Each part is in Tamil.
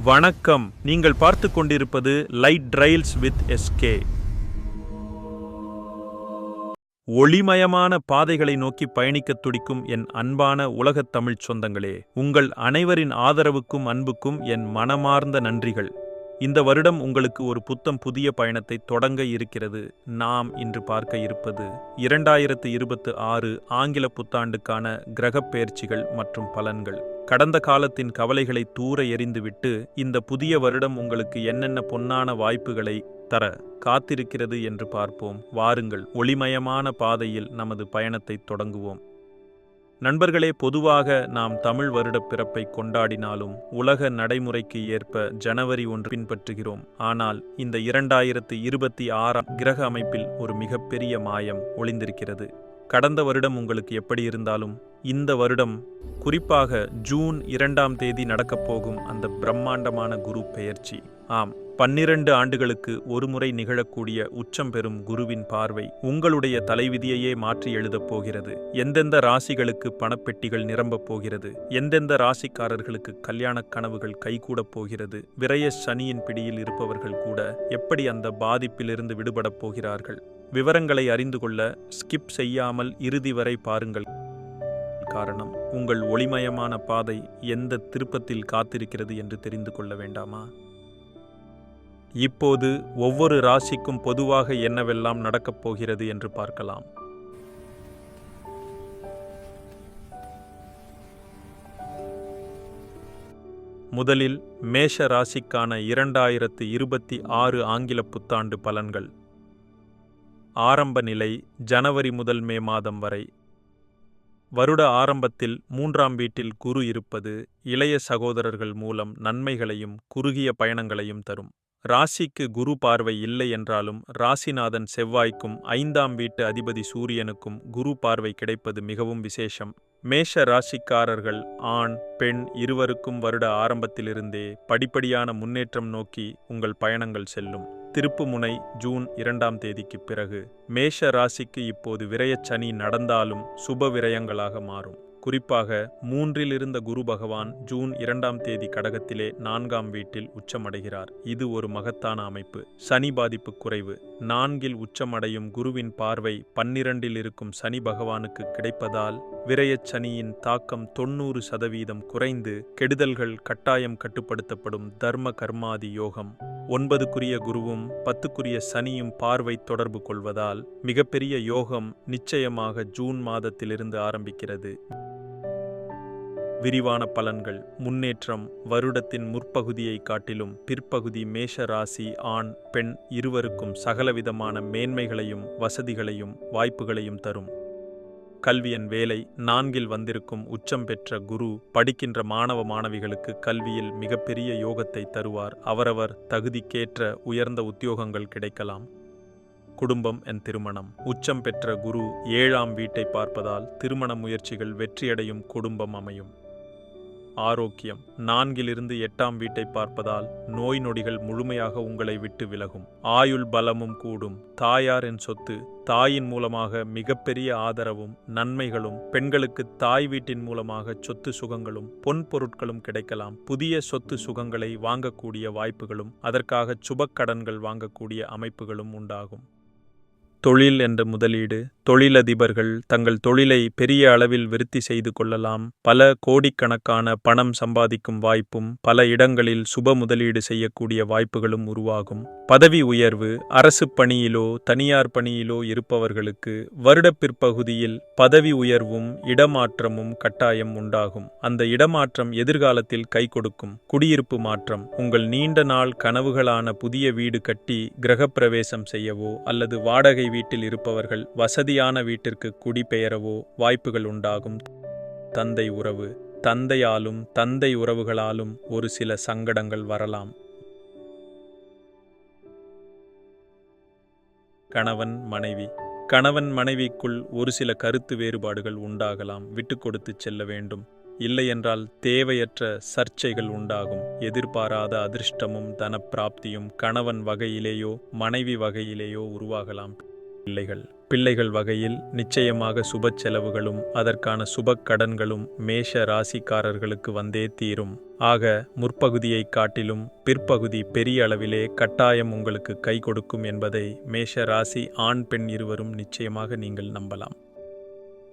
வணக்கம். நீங்கள் பார்த்து கொண்டிருப்பது லைட் ட்ரைல்ஸ் வித் எஸ்கே. ஒளிமயமான பாதைகளை நோக்கி பயணிக்கத் துடிக்கும் என் அன்பான உலகத் தமிழ்ச் சொந்தங்களே, உங்கள் அனைவரின் ஆதரவுக்கும் அன்புக்கும் என் மனமார்ந்த நன்றிகள். இந்த வருடம் உங்களுக்கு ஒரு புத்தம் புதிய பயணத்தை தொடங்க இருக்கிறது. நாம் இன்று பார்க்க இருப்பது 2026 ஆங்கில புத்தாண்டுக்கான கிரகப் பெயர்ச்சிகள் மற்றும் பலன்கள். கடந்த காலத்தின் கவலைகளை தூர எறிந்துவிட்டு இந்த புதிய வருடம் உங்களுக்கு என்னென்ன பொன்னான வாய்ப்புகளை தர காத்திருக்கிறது என்று பார்ப்போம். வாருங்கள், ஒளிமயமான பாதையில் நமது பயணத்தை தொடங்குவோம். நண்பர்களே, பொதுவாக நாம் தமிழ் வருடப் பிறப்பை கொண்டாடினாலும் உலக நடைமுறைக்கு ஏற்ப ஜனவரி 1 பின்பற்றுகிறோம். ஆனால் இந்த 2026 கிரக அமைப்பில் ஒரு மிகப்பெரிய மாயம் ஒளிந்திருக்கிறது. கடந்த வருடம் உங்களுக்கு எப்படி இருந்தாலும் இந்த வருடம், குறிப்பாக ஜூன் 2ஆம் தேதி நடக்கப் போகும் அந்த பிரம்மாண்டமான குரு பெயர்ச்சி, 12 ஆண்டுகளுக்கு ஒருமுறை நிகழக்கூடிய உச்சம் பெறும் குருவின் பார்வை உங்களுடைய தலைவிதியையே மாற்றி எழுதப் போகிறது. எந்தெந்த ராசிகளுக்கு பணப்பெட்டிகள் நிரம்பப் போகிறது, எந்தெந்த ராசிக்காரர்களுக்கு கல்யாண கனவுகள் கைகூடப் போகிறது, விரய சனியின் பிடியில் இருப்பவர்கள் கூட எப்படி அந்த பாதிப்பிலிருந்து விடுபடப் போகிறார்கள். விவரங்களை அறிந்து கொள்ள ஸ்கிப் செய்யாமல் இறுதி வரை பாருங்கள். காரணம், உங்கள் ஒளிமயமான பாதை எந்த திருப்பத்தில் காத்திருக்கிறது என்று தெரிந்து கொள்ள வேண்டாமா? இப்போது ஒவ்வொரு ராசிக்கும் பொதுவாக என்னவெல்லாம் நடக்கப் போகிறது என்று பார்க்கலாம். முதலில் மேஷ ராசிக்கான 2026 ஆங்கில புத்தாண்டு பலன்கள். ஆரம்ப நிலை ஜனவரி முதல் மே மாதம் வரை. வருட ஆரம்பத்தில் 3ஆம் வீட்டில் குரு இருப்பது இளைய சகோதரர்கள் மூலம் நன்மைகளையும் குறுகிய பயணங்களையும் தரும். ராசிக்கு குரு பார்வை இல்லை என்றாலும் ராசிநாதன் செவ்வாய்க்கும் 5ஆம் வீட்டு அதிபதி சூரியனுக்கும் குரு பார்வை கிடைப்பது மிகவும் விசேஷம். மேஷ ராசிக்காரர்கள் ஆண் பெண் இருவருக்கும் வருட ஆரம்பத்திலிருந்தே படிப்படியான முன்னேற்றம் நோக்கி உங்கள் பயணங்கள் செல்லும். திருப்பு முனை ஜூன் 2ஆம் தேதிக்கு பிறகு. மேஷ ராசிக்கு இப்போது விரயச்சனி நடந்தாலும் சுப விரயங்களாக மாறும். குறிப்பாக 3இல் இருந்த குரு பகவான் ஜூன் 2ஆம் தேதி கடகத்திலே 4ஆம் வீட்டில் உச்சமடைகிறார். இது ஒரு மகத்தான அமைப்பு. சனி பாதிப்பு குறைவு. 4இல் உச்சமடையும் குருவின் பார்வை 12இல் இருக்கும் சனி பகவானுக்கு கிடைப்பதால் விரயச்சனியின் தாக்கம் 90% குறைந்து கெடுதல்கள் கட்டாயம் கட்டுப்படுத்தப்படும். தர்ம கர்மாதி யோகம். 9க்குரிய குருவும் 10க்குரிய சனியும் பார்வை தொடர்பு கொள்வதால் மிகப்பெரிய யோகம் நிச்சயமாக ஜூன் மாதத்திலிருந்து ஆரம்பிக்கிறது. விரிவான பலன்கள். முன்னேற்றம். வருடத்தின் முற்பகுதியை காட்டிலும் பிற்பகுதி மேஷ ராசி ஆண் பெண் இருவருக்கும் சகலவிதமான மேன்மைகளையும் வசதிகளையும் வாய்ப்புகளையும் தரும். கல்வியன் வேலை. 4இல் வந்திருக்கும் உச்சம் பெற்ற குரு படிக்கின்ற மாணவ மாணவிகளுக்கு கல்வியில் மிகப்பெரிய யோகத்தை தருவார். அவரவர் தகுதிக்கேற்ற உயர்ந்த உத்தியோகங்கள் கிடைக்கலாம். குடும்பம் திருமணம். உச்சம் பெற்ற குரு 7ஆம் வீட்டை பார்ப்பதால் திருமண முயற்சிகள் வெற்றியடையும். குடும்பம் அமையும். ஆரோக்கியம். 4இலிருந்து 8ஆம் வீட்டை பார்ப்பதால் நோய் நொடிகள் முழுமையாக உங்களை விட்டு விலகும். ஆயுள் பலமும் கூடும். தாயாரின் சொத்து. தாயின் மூலமாக மிகப்பெரிய ஆதரவும் நன்மைகளும். பெண்களுக்கு தாய் வீட்டின் மூலமாக சொத்து சுகங்களும் பொன் பொருட்களும் கிடைக்கலாம். புதிய சொத்து சுகங்களை வாங்கக்கூடிய வாய்ப்புகளும் அதற்காக சுபக்கடன்கள் வாங்கக்கூடிய அமைப்புகளும் உண்டாகும். தொழில் என்ற முதலீடு. தொழிலதிபர்கள் தங்கள் தொழிலை பெரிய அளவில் விருத்தி செய்து கொள்ளலாம். பல கோடிக்கணக்கான பணம் சம்பாதிக்கும் வாய்ப்பும் பல இடங்களில் சுப முதலீடு செய்யக்கூடிய வாய்ப்புகளும் உருவாகும். பதவி உயர்வு. அரசு பணியிலோ தனியார் பணியிலோ இருப்பவர்களுக்கு வருட பிற்பகுதியில் பதவி உயர்வும் இடமாற்றமும் கட்டாயம் உண்டாகும். அந்த இடமாற்றம் எதிர்காலத்தில் கை கொடுக்கும். குடியிருப்பு மாற்றம். உங்கள் நீண்ட நாள் கனவுகளான புதிய வீடு கட்டி கிரகப்பிரவேசம் செய்யவோ அல்லது வாடகை வீட்டில் இருப்பவர்கள் வசதியான வீட்டிற்கு குடிபெயரவோ வாய்ப்புகள் உண்டாகும். தந்தை உறவு. தந்தையாலும் தந்தை உறவுகளாலும் ஒரு சில சங்கடங்கள் வரலாம். கணவன் மனைவி. கணவன் மனைவிக்குள் ஒரு சில கருத்து வேறுபாடுகள் உண்டாகலாம். விட்டு கொடுத்து செல்ல வேண்டும். இல்லையென்றால் தேவையற்ற சர்ச்சைகள் உண்டாகும். எதிர்பாராத அதிர்ஷ்டமும் தனப்பிராப்தியும் கணவன் வகையிலேயோ மனைவி வகையிலேயோ உருவாகலாம். பிள்ளைகள். பிள்ளைகள் வகையில் நிச்சயமாக சுப செலவுகளும் அதற்கான சுப கடன்களும் மேஷ ராசிக்காரர்களுக்கு வந்தே தீரும். ஆக முற்பகுதியைக் காட்டிலும் பிற்பகுதி பெரிய அளவிலே கட்டாயம் உங்களுக்கு கை கொடுக்கும் என்பதை மேஷ ராசி ஆண் பெண் இருவரும் நிச்சயமாக நீங்கள் நம்பலாம்.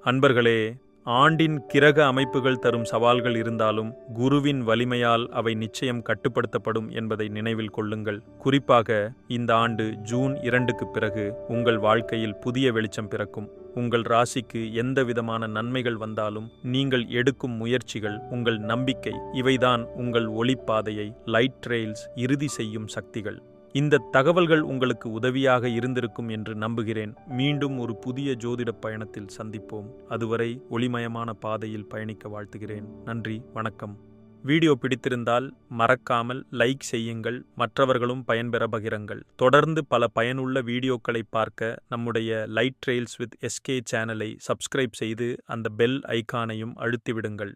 அன்பர்களே, ஆண்டின் கிரக அமைப்புகள் தரும் சவால்கள் இருந்தாலும் குருவின் வலிமையால் அவை நிச்சயம் கட்டுப்படுத்தப்படும் என்பதை நினைவில் கொள்ளுங்கள். குறிப்பாக இந்த ஆண்டு ஜூன் 2க்கு பிறகு உங்கள் வாழ்க்கையில் புதிய வெளிச்சம் பிறக்கும். உங்கள் ராசிக்கு எந்த விதமான நன்மைகள் வந்தாலும் நீங்கள் எடுக்கும் முயற்சிகள், உங்கள் நம்பிக்கை, இவைதான் உங்கள் ஒளிப்பாதையை லைட் ட்ரெயில்ஸ் இறுதி செய்யும் சக்திகள். இந்த தகவல்கள் உங்களுக்கு உதவியாக இருந்திருக்கும் என்று நம்புகிறேன். மீண்டும் ஒரு புதிய ஜோதிட பயணத்தில் சந்திப்போம். அதுவரை ஒளிமயமான பாதையில் பயணிக்க வாழ்த்துகிறேன். நன்றி, வணக்கம். வீடியோ பிடித்திருந்தால் மறக்காமல் லைக் செய்யுங்கள், மற்றவர்களும் பயன்பெற பகிருங்கள். தொடர்ந்து பல பயனுள்ள வீடியோக்களை பார்க்க நம்முடைய லைட் ட்ரெயில்ஸ் வித் SK சேனலை சப்ஸ்கிரைப் செய்து அந்த பெல் ஐகானையும் அழுத்திவிடுங்கள்.